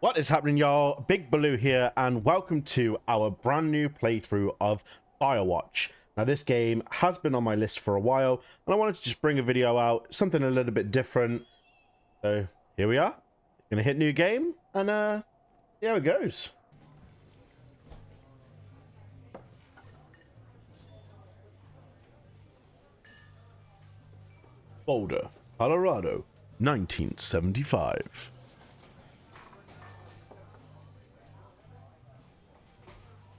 What is happening, y'all? BigBhalu here, and welcome to our brand new playthrough of Firewatch. Now, this game has been on my list for a while, and I wanted to just bring a video out, something a little bit different. So, here we are. Gonna hit new game, and see how it goes. Boulder, Colorado, 1975.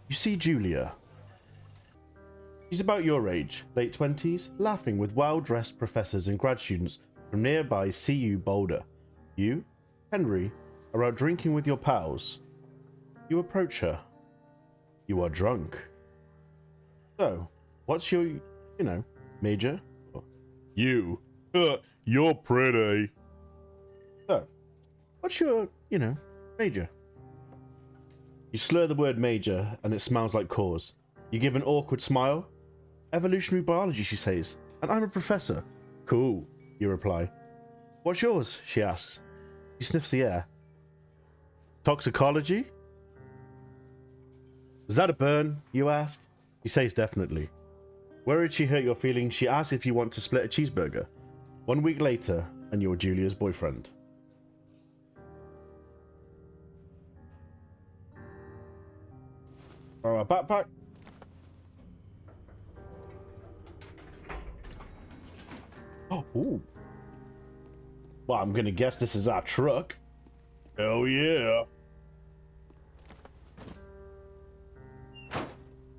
You see Julia. She's about your age, late 20s, laughing with well-dressed professors and grad students from nearby CU Boulder. You, Henry, are out drinking with your pals. You approach her. You are drunk. So, what's your, major? You. You're pretty. So, what's your, major? You slur the word major, and it smells like cause. You give an awkward smile. Evolutionary biology, she says, and I'm a professor. Cool, you reply. What's yours? She asks. She sniffs the air. Toxicology? Was that a burn? You ask. He says definitely. Worried she hurt your feelings, she asks if you want to split a cheeseburger. 1 week later, and you're Julia's boyfriend. Our backpack. Oh, ooh. Well, I'm gonna guess this is our truck. Hell yeah.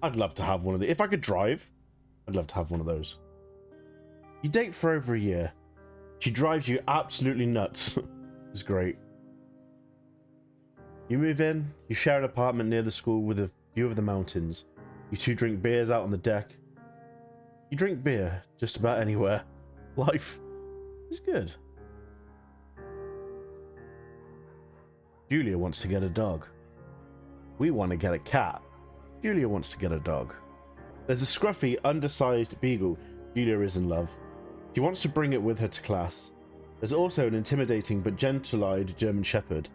I'd love to have one of these. If I could drive, I'd love to have one of those. You date for over a year. She drives you absolutely nuts. It's great. You move in, you share an apartment near the school with a view of the mountains. You two drink beers out on the deck. You drink beer just about anywhere. Life is good. Julia wants to get a dog. We want to get a cat. Julia wants to get a dog. There's a scruffy, undersized beagle. Julia is in love. She wants to bring it with her to class. There's also an intimidating but gentle-eyed German shepherd.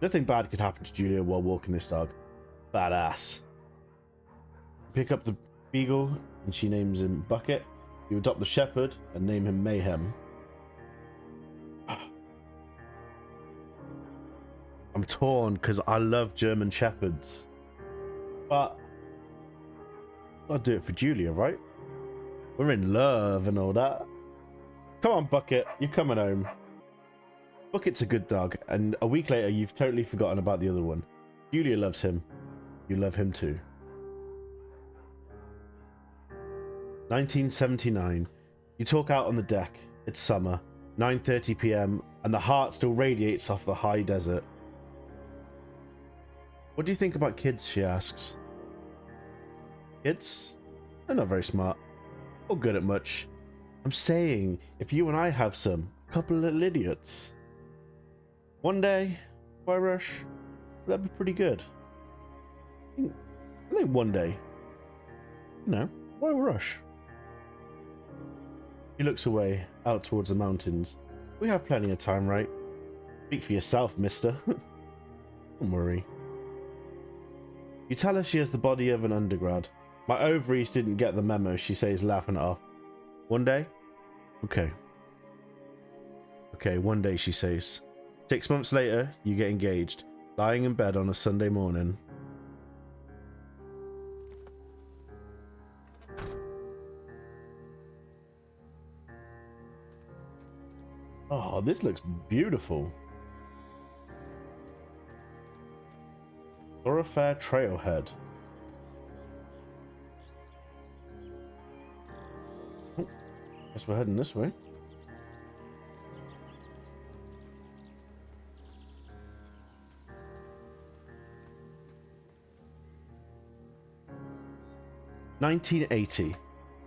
Nothing bad could happen to Julia while walking this dog. Badass. Pick up the beagle and she names him Bucket. You adopt the shepherd and name him Mayhem. I'm torn because I love German shepherds. But I'll do it for Julia, right? We're in love and all that. Come on, Bucket, you're coming home. Bucket's a good dog, and a week later you've totally forgotten about the other one. Julia loves him. You love him too. 1979. You talk out on the deck. It's summer, 9:30 p.m, and the heart still radiates off the high desert. What do you think about kids? She asks. Kids? They're not very smart. Or good at much. I'm saying, if you and I have some, a couple of little idiots. One day, why rush? That'd be pretty good. I think one day. Why rush? He looks away, out towards the mountains. We have plenty of time, right? Speak for yourself, mister. Don't worry. You tell her she has the body of an undergrad. My ovaries didn't get the memo, she says, laughing it off. One day? Okay. Okay, one day, she says. 6 months later, you get engaged, lying in bed on a Sunday morning. Oh, this looks beautiful. Thoroughfare Trailhead. Oh, guess we're heading this way. "1980.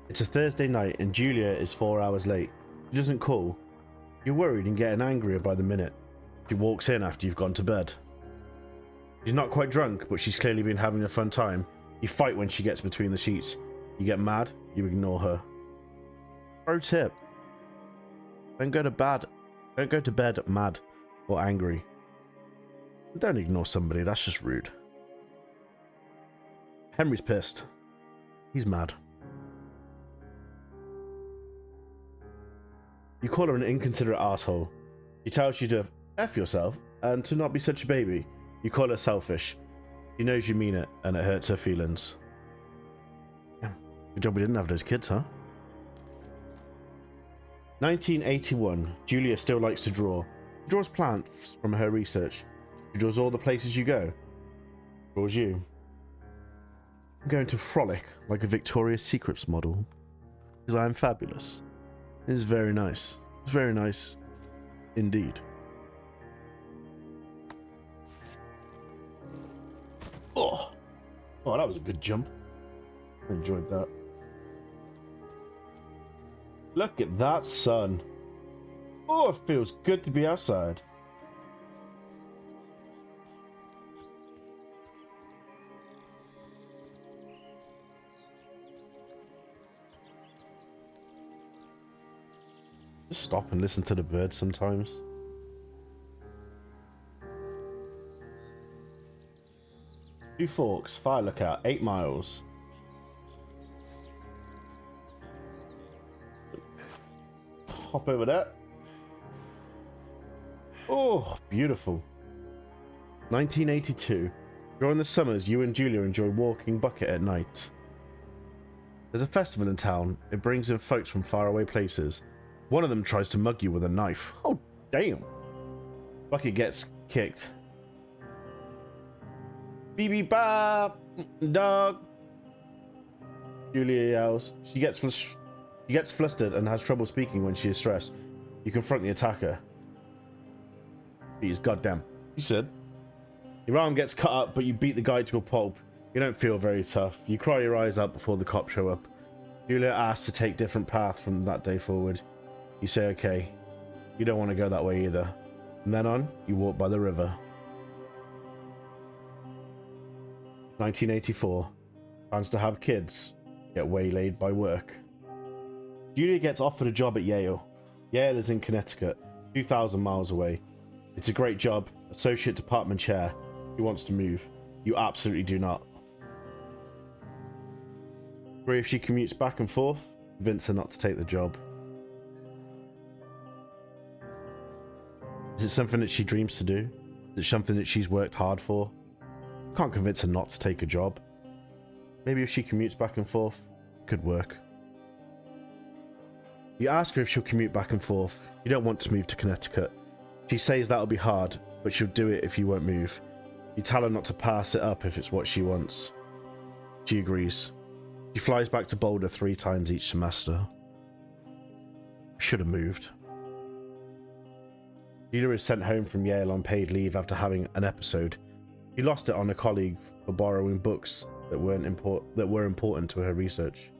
It's a Thursday night and Julia is 4 hours late. She doesn't call. You're worried and getting angrier by the minute. She walks in after you've gone to bed. She's not quite drunk, but she's clearly been having a fun time. You fight when she gets between the sheets. You get mad, you ignore her. Pro tip. Don't go to bed mad or angry. Don't ignore somebody, that's just rude. Henry's pissed. He's mad. You call her an inconsiderate asshole. She tells you to F yourself and to not be such a baby. You call her selfish. She knows you mean it, and it hurts her feelings. Yeah, good job we didn't have those kids, huh? 1981. Julia still likes to draw. She draws plants from her research. She draws all the places you go. Draws you. I'm going to frolic like a Victoria's Secrets model. Because I am fabulous. It is very nice. It's very nice indeed. Oh, that was a good jump. I enjoyed that. Look at that sun. Oh, it feels good to be outside. Just stop and listen to the birds sometimes. Two Forks, fire lookout, 8 miles. Hop over there. Oh, beautiful. 1982. During the summers, you and Julia enjoy walking bucket at night. There's a festival in town. It brings in folks from faraway places. One of them tries to mug you with a knife. Oh, damn. Bucket gets kicked. BB Bop, dog. Julia yells. She gets flustered and has trouble speaking when she is stressed. You confront the attacker. He's goddamn. He said. Your arm gets cut up, but you beat the guy to a pulp. You don't feel very tough. You cry your eyes out before the cops show up. Julia asks to take different path from that day forward. You say okay. You don't want to go that way either. From then on, you walk by the river. 1984. Plans to have kids. Get waylaid by work. Julia gets offered a job at Yale. Yale is in Connecticut, 2,000 miles away. It's a great job. Associate department chair. She wants to move. You absolutely do not. Agree if she commutes back and forth, convince her not to take the job. Is it something that she dreams to do? Is it something that she's worked hard for? Can't convince her not to take a job. Maybe if she commutes back and forth, it could work. You ask her if she'll commute back and forth. You don't want to move to Connecticut. She says that'll be hard, but she'll do it if you won't move. You tell her not to pass it up if it's what she wants. She agrees. She flies back to Boulder 3 times each semester. Should have moved. Julia is sent home from Yale on paid leave after having an episode. She lost it on a colleague for borrowing books that were important to her research.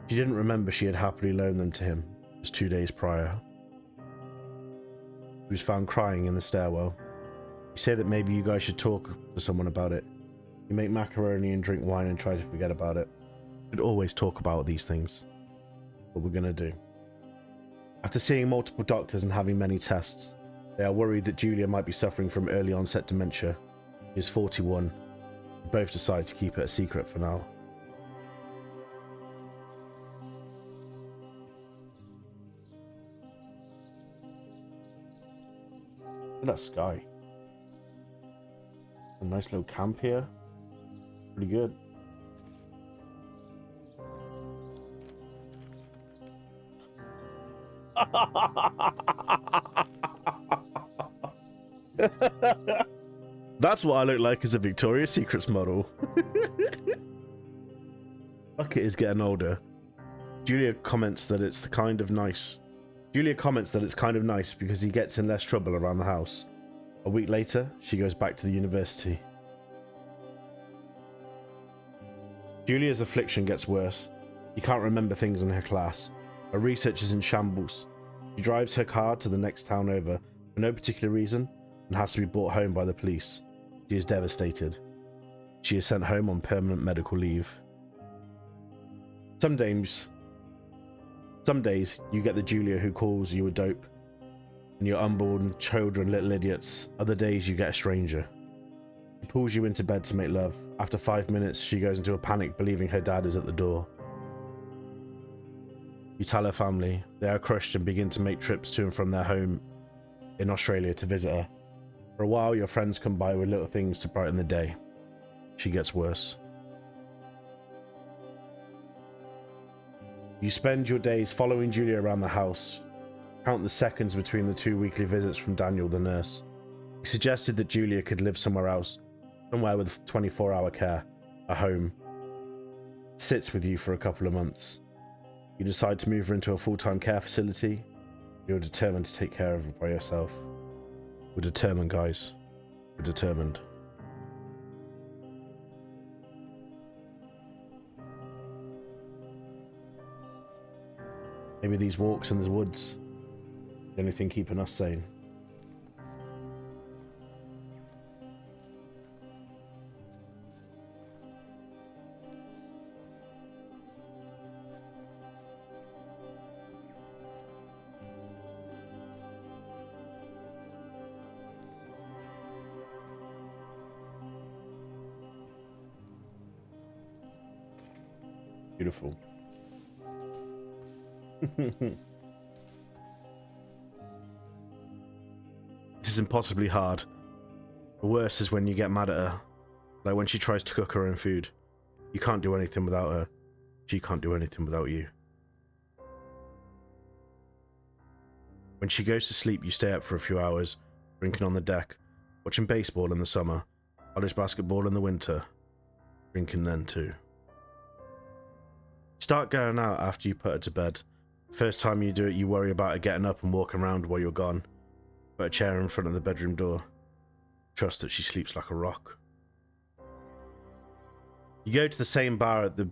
She didn't remember she had happily loaned them to him just 2 days prior. He was found crying in the stairwell. You say that maybe you guys should talk to someone about it. You make macaroni and drink wine and try to forget about it. We should always talk about these things. What we're gonna do. After seeing multiple doctors and having many tests, they are worried that Julia might be suffering from early onset dementia. She is 41. They both decide to keep it a secret for now. Look at that sky. A nice little camp here. Pretty good. That's what I look like as a Victoria's Secrets model. Bucket is getting older. Julia comments that it's kind of nice because he gets in less trouble around the house. A week later, she goes back to the university. Julia's affliction gets worse. She can't remember things in her class. Her research is in shambles. She drives her car to the next town over for no particular reason and has to be brought home by the police. She is devastated. She is sent home on permanent medical leave. Some days you get the Julia who calls you a dope and your unborn children little idiots are the days you get a stranger. She pulls you into bed to make love. After 5 minutes, she goes into a panic, believing her dad is at the door. You tell her family. They are crushed and begin to make trips to and from their home in Australia to visit her. For a while, your friends come by with little things to brighten the day. She gets worse. You spend your days following Julia around the house. Count the seconds between the 2 weekly visits from Daniel, the nurse. He suggested that Julia could live somewhere else, somewhere with 24-hour care, a home. Sits with you for a couple of months. You decide to move her into a full-time care facility. You're determined to take care of her by yourself. We're determined, guys. We're determined. Maybe these walks in the woods, the only thing keeping us sane. Beautiful. It is impossibly hard. The worst is when you get mad at her. Like when she tries to cook her own food. You can't do anything without her. She can't do anything without you. When she goes to sleep, you stay up for a few hours, drinking on the deck, watching baseball in the summer, college basketball in the winter, drinking then too. Start going out after you put her to bed. First time you do it, you worry about her getting up and walking around while you're gone. Put a chair in front of the bedroom door. Trust that she sleeps like a rock. You go to the same bar at the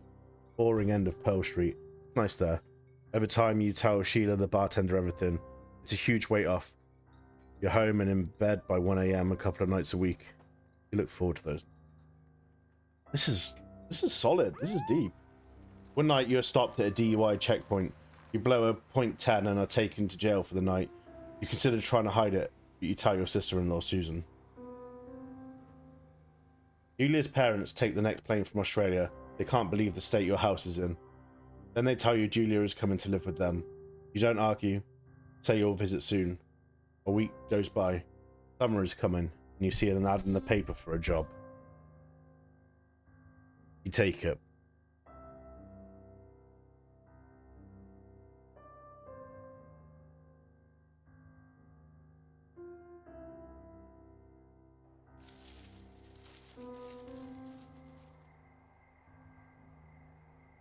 boring end of Pearl Street. Nice there. Over time, you tell Sheila, the bartender, everything. It's a huge weight off. You're home and in bed by 1 a.m. a couple of nights a week. You look forward to those. This is solid. This is deep. One night, you're stopped at a DUI checkpoint. You blow a .10 and are taken to jail for the night. You consider trying to hide it, but you tell your sister-in-law, Susan. Julia's parents take the next plane from Australia. They can't believe the state your house is in. Then they tell you Julia is coming to live with them. You don't argue. Say you'll visit soon. A week goes by. Summer is coming, and you see an ad in the paper for a job. You take it.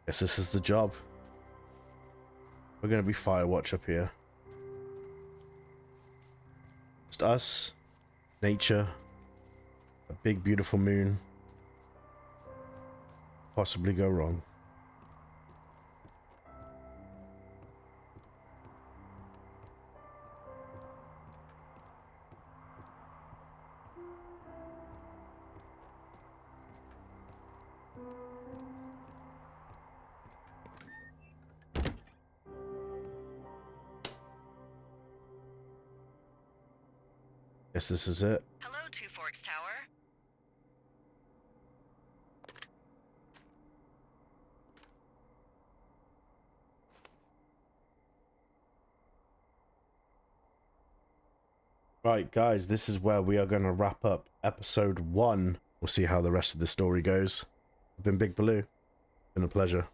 Guess this is the job. We're gonna be Firewatch up here. Just us, nature, a big beautiful moon. Possibly go wrong. Guess this is it. Hello, Two Forks Tower. Right, guys, this is where we are going to wrap up episode 1. We'll see how the rest of the story goes. I've been BigBhalu. Been a pleasure.